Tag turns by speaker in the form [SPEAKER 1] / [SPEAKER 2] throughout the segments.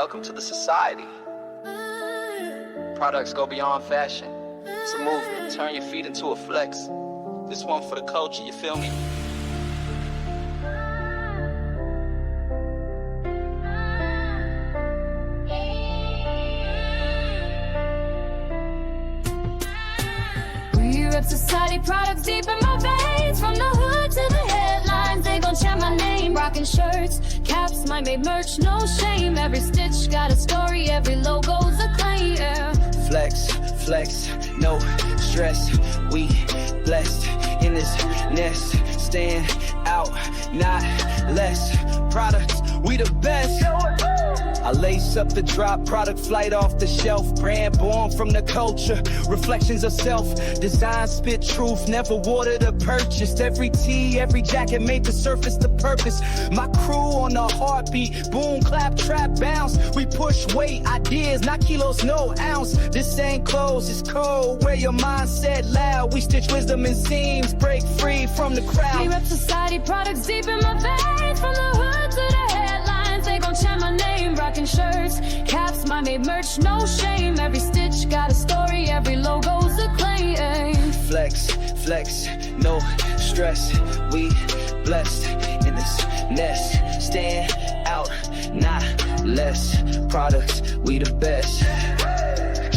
[SPEAKER 1] Welcome to the society. Products go beyond fashion. It's a movement. Turn your feet into a flex. This one for the culture, you feel me?
[SPEAKER 2] We rep society, products deep in my veins. From the hood to the headlines, they gon' chant my name. Rockin' shirts, caps, my made merch, no shame. Every stitch got a story, every logo's a claim. Yeah.
[SPEAKER 1] Flex, flex, no stress. We blessed in this nest. Stand out, not less. Products, we the best. I lace up the drop, product flight off the shelf. Brand born from the culture, reflections of self. Design, spit truth, never watered or purchased. Every tee, every jacket made the surface the purpose. My crew on the heartbeat, boom, clap, trap, bounce. We push weight, ideas, not kilos, no ounce. This ain't clothes, it's cold. Wear your mindset loud. We stitch wisdom in seams, break free from the crowd.
[SPEAKER 2] We rep society, products deep in my veins. From the hood to the headlines, they gon' chant my name. Rockin' shirts, caps, my made merch, no shame. Every stitch got a story, every logo's a claim.
[SPEAKER 1] Flex, flex, no stress. We blessed in this nest. Stand out, not less. Products, we the best.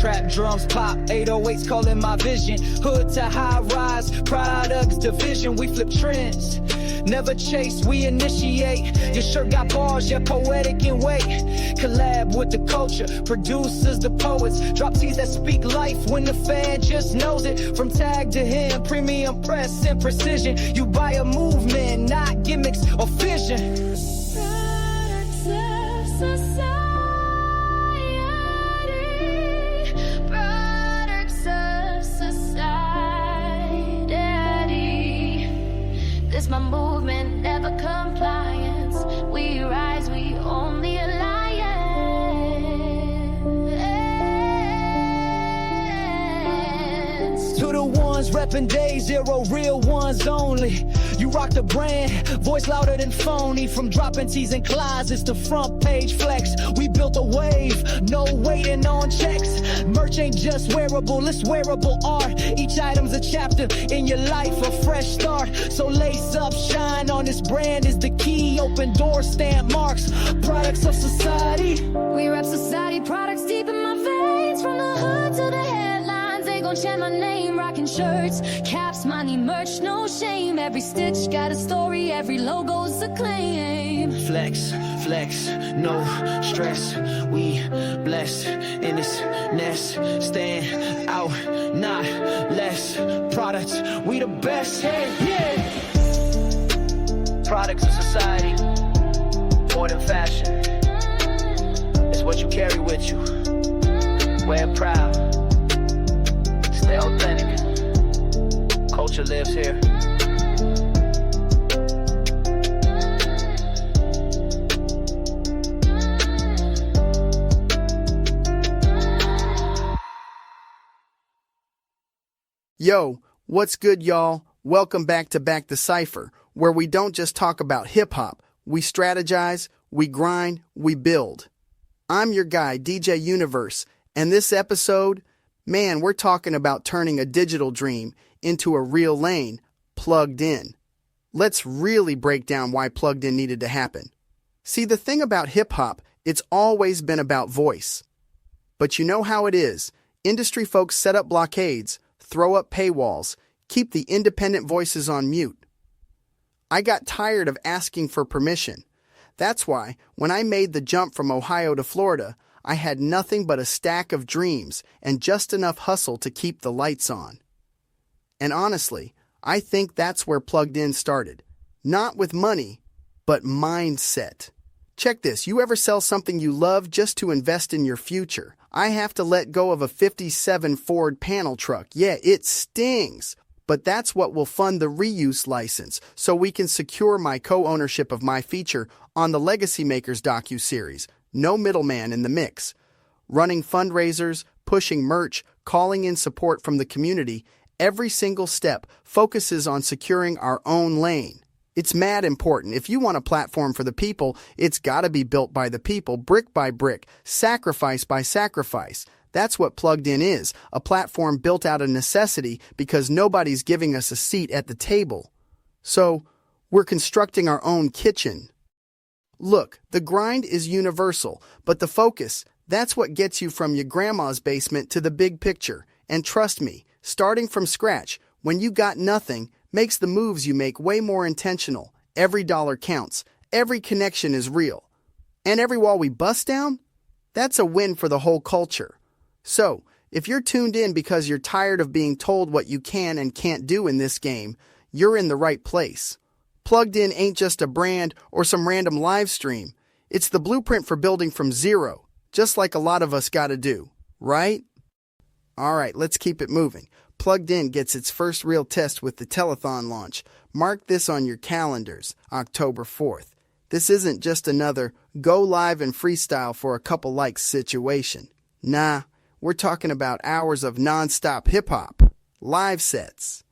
[SPEAKER 1] Trap drums pop, 808s calling my vision. Hood to high rise, products division. We flip trends, never chase, we initiate. Your shirt got bars, yeah, poetic in weight. Collab with the culture, producers, the poets. Drop teas that speak life when the fan just knows it. From tag to him, premium press and precision. You buy a movement, not gimmicks or fission.
[SPEAKER 2] Products of society. Products of society. This my movement, never compliance. We rise, we own the alliance.
[SPEAKER 1] To the ones reppin' day zero, real ones only. You rock the brand, voice louder than phony. From dropping tees in closets to front page flex. We built a wave, no waiting on checks. Merch ain't just wearable, it's wearable art. Each item's a chapter in your life, a fresh start. So lace up, shine on this brand is the key. Open door, stamp marks, products of society.
[SPEAKER 2] We rep society, products deep in my veins. From the hood to the headlines, they gon' chant my name. Rockin' shirts, caps, money, merch, no shame. Every stitch got a story, every logo's a claim.
[SPEAKER 1] Flex, flex, no stress. We blessed in this nest. Stand out, not less. Products, we the best. Hey, yeah. Products of society, more than fashion. It's what you carry with you. Wear it proud. Stay authentic. Culture lives here.
[SPEAKER 3] Yo, what's good, y'all? Welcome back to Back the Cipher, where we don't just talk about hip-hop, we strategize, we grind, we build. I'm your guy, DJ Universe, and this episode, man, we're talking about turning a digital dream into a real lane, plugged in. Let's really break down why plugged in needed to happen. See, the thing about hip-hop, it's always been about voice. But you know how it is. Industry folks set up blockades, throw up paywalls, keep the independent voices on mute. I got tired of asking for permission. That's why, when I made the jump from Ohio to Florida, I had nothing but a stack of dreams and just enough hustle to keep the lights on. And honestly, I think that's where Plugged In started. Not with money, but mindset. Check this, you ever sell something you love just to invest in your future? I have to let go of a '57 Ford panel truck. Yeah, it stings. But that's what will fund the reuse license, so we can secure my co-ownership of my feature on the Legacy Makers docuseries. No middleman in the mix. Running fundraisers, pushing merch, calling in support from the community, every single step focuses on securing our own lane. It's mad important. If you want a platform for the people, it's gotta be built by the people, brick by brick, sacrifice by sacrifice. That's what Plugged In is, a platform built out of necessity because nobody's giving us a seat at the table. So, we're constructing our own kitchen. Look, the grind is universal, but the focus, that's what gets you from your grandma's basement to the big picture. And trust me, starting from scratch, when you got nothing, makes the moves you make way more intentional. Every dollar counts. Every connection is real. And every wall we bust down? That's a win for the whole culture. So, if you're tuned in because you're tired of being told what you can and can't do in this game, you're in the right place. Plugged In ain't just a brand or some random live stream. It's the blueprint for building from zero, just like a lot of us gotta do, right? Alright, let's keep it moving. Plugged In gets its first real test with the Telethon launch. Mark this on your calendars, October 4th. This isn't just another go live and freestyle for a couple likes situation. Nah, we're talking about hours of non-stop hip-hop, live sets,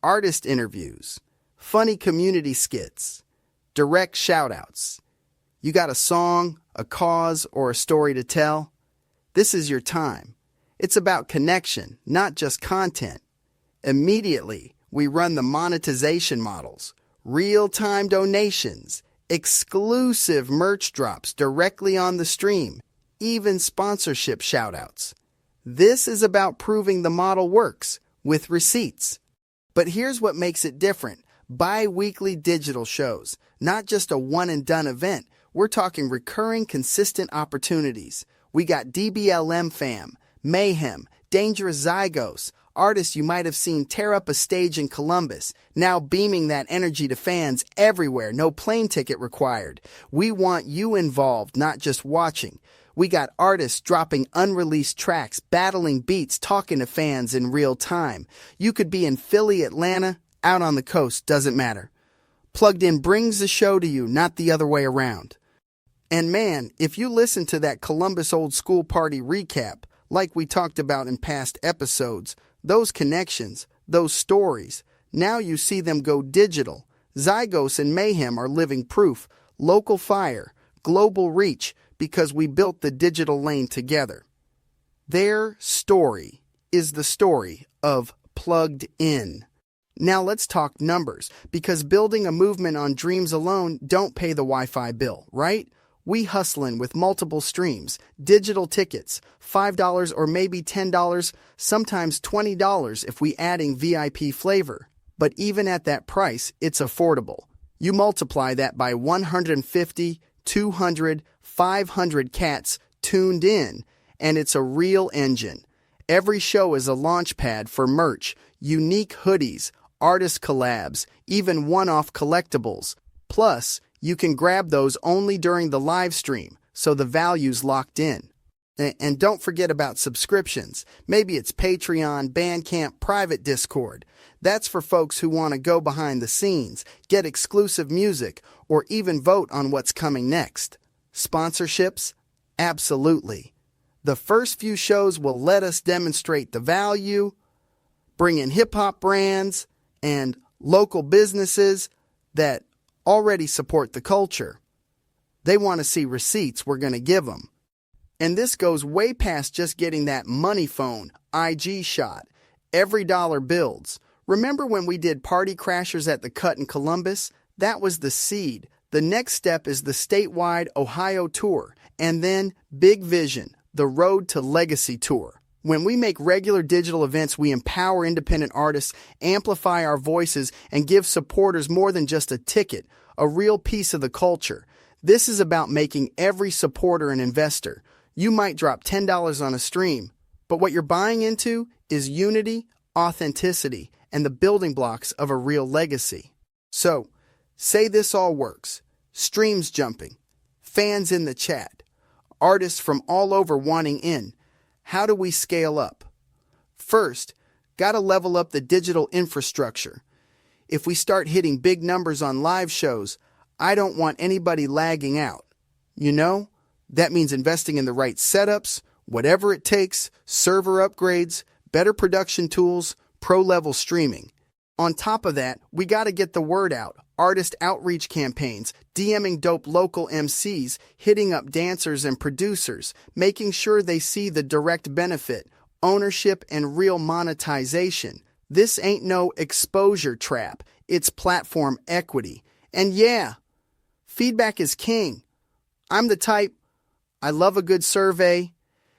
[SPEAKER 3] artist interviews, funny community skits, direct shout-outs. You got a song, a cause, or a story to tell? This is your time. It's about connection, not just content. Immediately, we run the monetization models, real-time donations, exclusive merch drops directly on the stream, even sponsorship shout-outs. This is about proving the model works, with receipts. But here's what makes it different. Bi-weekly digital shows, not just a one-and-done event. We're talking recurring, consistent opportunities. We got DBLM Fam, Mayhem, Dangerous Zygos, artists you might have seen tear up a stage in Columbus, now beaming that energy to fans everywhere, no plane ticket required. We want you involved, not just watching. We got artists dropping unreleased tracks, battling beats, talking to fans in real time. You could be in Philly, Atlanta, out on the coast, doesn't matter. Plugged In brings the show to you, not the other way around. And man, if you listen to that Columbus Old School Party recap, like we talked about in past episodes, those connections, those stories, now you see them go digital. Zygos and Mayhem are living proof, local fire, global reach, because we built the digital lane together. Their story is the story of Plugged In. Now let's talk numbers, because building a movement on dreams alone don't pay the Wi-Fi bill, right? We hustling with multiple streams, digital tickets, $5 or maybe $10, sometimes $20 if we adding VIP flavor. But even at that price, it's affordable. You multiply that by 150, 200, 500 cats tuned in, and it's a real engine. Every show is a launch pad for merch, unique hoodies, artist collabs, even one-off collectibles. Plus, you can grab those only during the live stream, so the value's locked in. And don't forget about subscriptions. Maybe it's Patreon, Bandcamp, private Discord. That's for folks who want to go behind the scenes, get exclusive music, or even vote on what's coming next. Sponsorships? Absolutely. The first few shows will let us demonstrate the value, bring in hip-hop brands, and local businesses that already support the culture. They want to see receipts we're going to give them. And this goes way past just getting that money phone, IG shot. Every dollar builds. Remember when we did Party Crashers at the Cut in Columbus? That was the seed. The next step is the statewide Ohio tour, and then Big Vision, the Road to Legacy tour. When we make regular digital events, we empower independent artists, amplify our voices, and give supporters more than just a ticket, a real piece of the culture. This is about making every supporter an investor. You might drop $10 on a stream, but what you're buying into is unity, authenticity, and the building blocks of a real legacy. So, say this all works. Streams jumping, fans in the chat, artists from all over wanting in. How do we scale up? First, gotta level up the digital infrastructure. If we start hitting big numbers on live shows, I don't want anybody lagging out. You know, that means investing in the right setups, whatever it takes, server upgrades, better production tools, pro-level streaming. On top of that, we gotta get the word out. artist outreach campaigns, DMing dope local MCs, hitting up dancers and producers, making sure they see the direct benefit, ownership, and real monetization. This ain't no exposure trap, it's platform equity. And yeah, feedback is king. I'm the type, I love a good survey,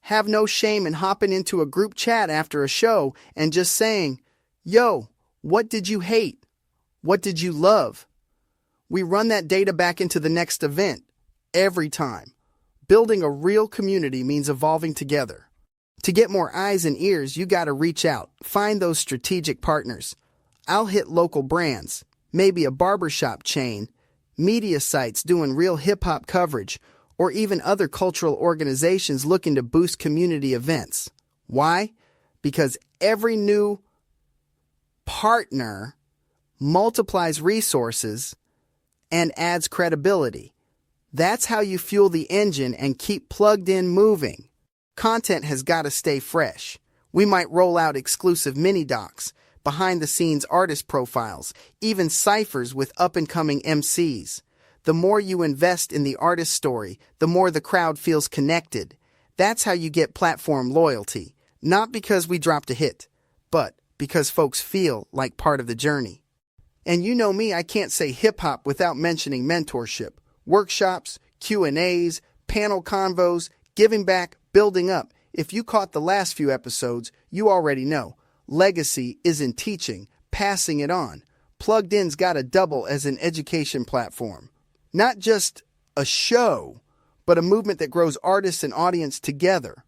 [SPEAKER 3] have no shame in hopping into a group chat after a show and just saying, yo, what did you hate? What did you love? We run that data back into the next event, every time. Building a real community means evolving together. To get more eyes and ears, you gotta reach out, find those strategic partners. I'll hit local brands, maybe a barbershop chain, media sites doing real hip-hop coverage, or even other cultural organizations looking to boost community events. Why? Because every new partner multiplies resources and adds credibility. That's how you fuel the engine and keep plugged in moving. Content has got to stay fresh. We might roll out exclusive mini-docs, behind-the-scenes artist profiles, even ciphers with up-and-coming MCs. The more you invest in the artist story, the more the crowd feels connected. That's how you get platform loyalty. Not because we dropped a hit, but because folks feel like part of the journey. And you know me, I can't say hip-hop without mentioning mentorship. Workshops, Q&As, panel convos, giving back, building up. If you caught the last few episodes, you already know. Legacy is in teaching, passing it on. Plugged In's got to double as an education platform. Not just a show, but a movement that grows artists and audience together.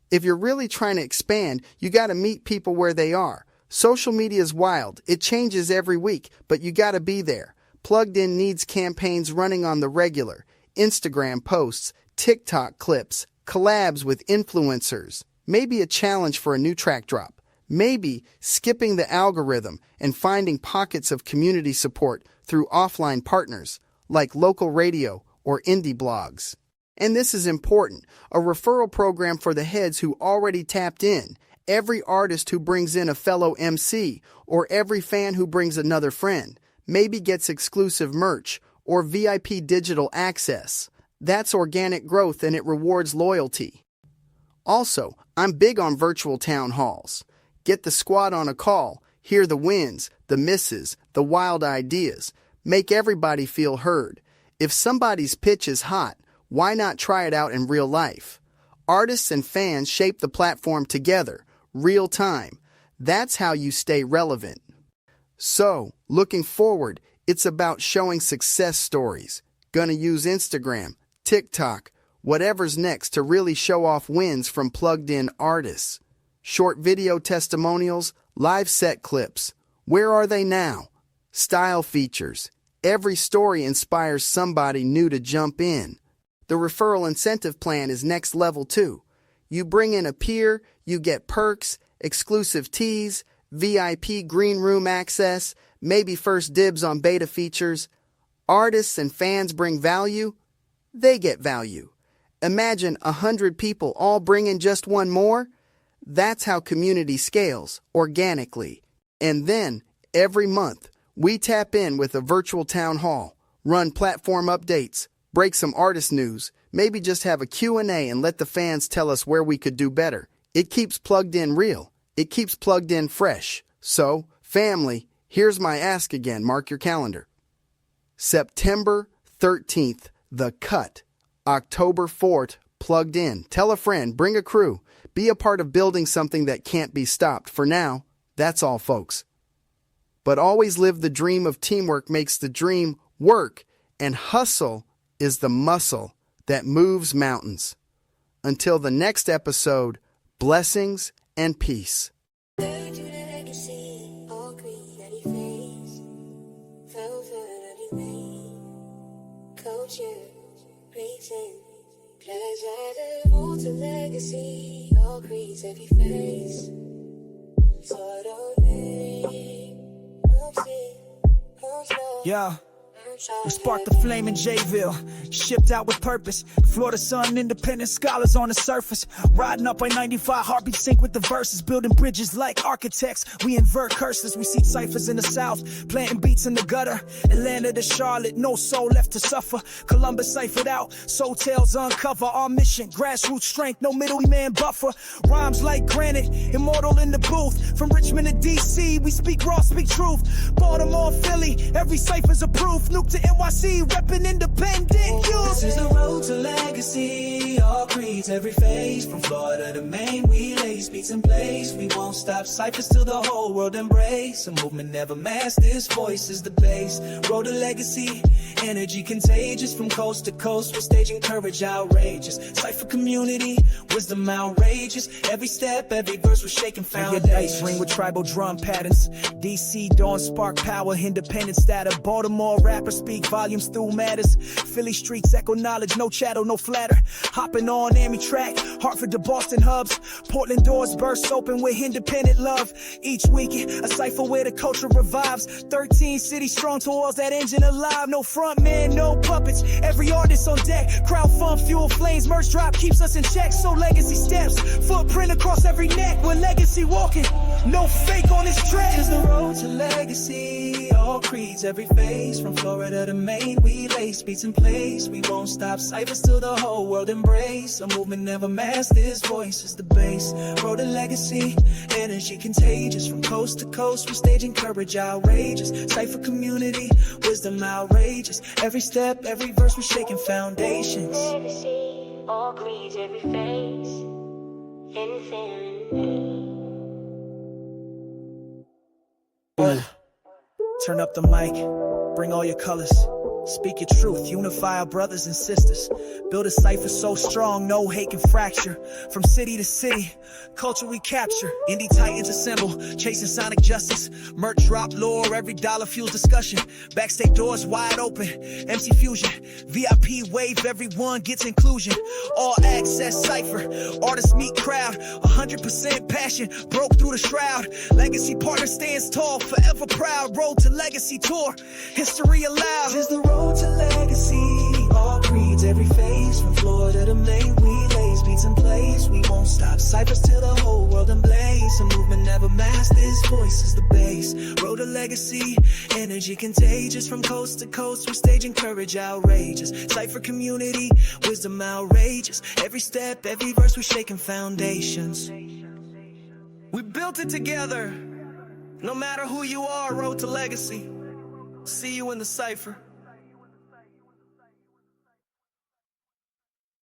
[SPEAKER 3] If you're really trying to expand, you got to meet people where they are. Social media is wild. It changes every week, but you got to be there. Plugged In needs campaigns running on the regular, Instagram posts, TikTok clips, collabs with influencers, maybe a challenge for a new track drop, maybe skipping the algorithm and finding pockets of community support through offline partners like local radio or indie blogs. And this is important, a referral program for the heads who already tapped in, every artist who brings in a fellow MC, or every fan who brings another friend, maybe gets exclusive merch or VIP digital access. That's organic growth and it rewards loyalty. Also, I'm big on virtual town halls. Get the squad on a call, hear the wins, the misses, the wild ideas. Make everybody feel heard. If somebody's pitch is hot, why not try it out in real life? Artists and fans shape the platform together, real time. That's how you stay relevant. So, looking forward, it's about showing success stories. Gonna use Instagram, TikTok, whatever's next to really show off wins from plugged in artists. Short video testimonials, live set clips. Where are they now? Style features. Every story inspires somebody new to jump in. The referral incentive plan is next level too. You bring in a peer, you get perks, exclusive teas, VIP green room access, maybe first dibs on beta features. Artists and fans bring value, they get value. Imagine 100 people all bringing just one more. That's how community scales, organically. And then, every month, we tap in with a virtual town hall, run platform updates, break some artist news, maybe just have a Q&A and let the fans tell us where we could do better. It keeps plugged in real. It keeps plugged in fresh. So, family, here's my ask again. Mark your calendar. September 13th, The Cut. October 4th, Plugged In. Tell a friend, bring a crew. Be a part of building something that can't be stopped. For now, that's all, folks. But always live the dream of teamwork makes the dream work, and hustle is the muscle that moves mountains. Until the next episode, blessings and peace.
[SPEAKER 4] Legacy, all creeds, every face. Sort of name. Yeah.
[SPEAKER 5] We sparked the flame in Jayville, shipped out with purpose. Florida sun, independent scholars on the surface. Riding up by 95, heartbeat sync with the verses. Building bridges like architects, we invert curses. We see ciphers in the south, planting beats in the gutter. Atlanta to Charlotte, no soul left to suffer. Columbus ciphered out, soul tales uncover. Our mission, grassroots strength, no middleman buffer. Rhymes like granite, immortal in the booth. From Richmond to DC, we speak raw, speak truth. Baltimore, Philly, every cipher's a proof. Nuke to NYC, reppin' independent youth.
[SPEAKER 1] This is the road to legacy, all creeds, every phase. From Florida to Maine, we lay beats in place. We won't stop ciphers till the whole world embrace. A movement never masked, this voice is the base. Road to legacy, energy contagious. From coast to coast, we're staging courage outrageous. Cipher community, wisdom outrageous. Every step, every verse, we're shaking foundations.
[SPEAKER 5] Your dice ring with tribal drum patterns. DC, dawn, spark power, independent status. Baltimore rappers speak volumes through matters. Philly streets echo knowledge, no chattel, no flatter. Hopping on Amtrak, Hartford to Boston hubs. Portland doors burst open with independent love. Each weekend, a cipher where the culture revives. 13 cities strong towards that engine alive. No front man, no puppets. Every artist on deck. Crowd fund, fuel flames, merch drop keeps us in check. So legacy steps, footprint across every neck. We're legacy walking, no fake on this track.
[SPEAKER 1] Is the road to legacy, all creeds, every phase. From Florida to Maine, we lay beats in place. We won't stop ciphers till the whole world embrace. A movement never masked, this voice is the base. Road to legacy, energy contagious. From coast to coast, we're staging courage outrageous. Cipher community, wisdom outrageous. Every step, every verse, we're shaking foundations.
[SPEAKER 4] Legacy, all creeds, every phase. Infinite.
[SPEAKER 5] Turn up the mic, bring all your colors. Speak your truth, unify our brothers and sisters. Build a cipher so strong, no hate can fracture. From city to city, culture we capture. Indie titans assemble, chasing sonic justice. Merch drop lore, every dollar fuels discussion. Backstage doors wide open, MC Fusion. VIP wave, everyone gets inclusion. All access cipher, artists meet crowd. 100% passion, broke through the shroud. Legacy partner stands tall, forever proud. Road to legacy tour, history aloud.
[SPEAKER 1] Is the road to legacy, all creeds, every phase. From Florida to Maine, we lay beats in place. We won't stop ciphers till the whole world emblaze. A movement never masked, this voice is the base. Road to legacy, energy contagious. From coast to coast, we're staging courage outrageous. Cipher community, wisdom outrageous. Every step, every verse, we're shaking foundations. We built it together. No matter who you are, road to legacy. See you in the cipher.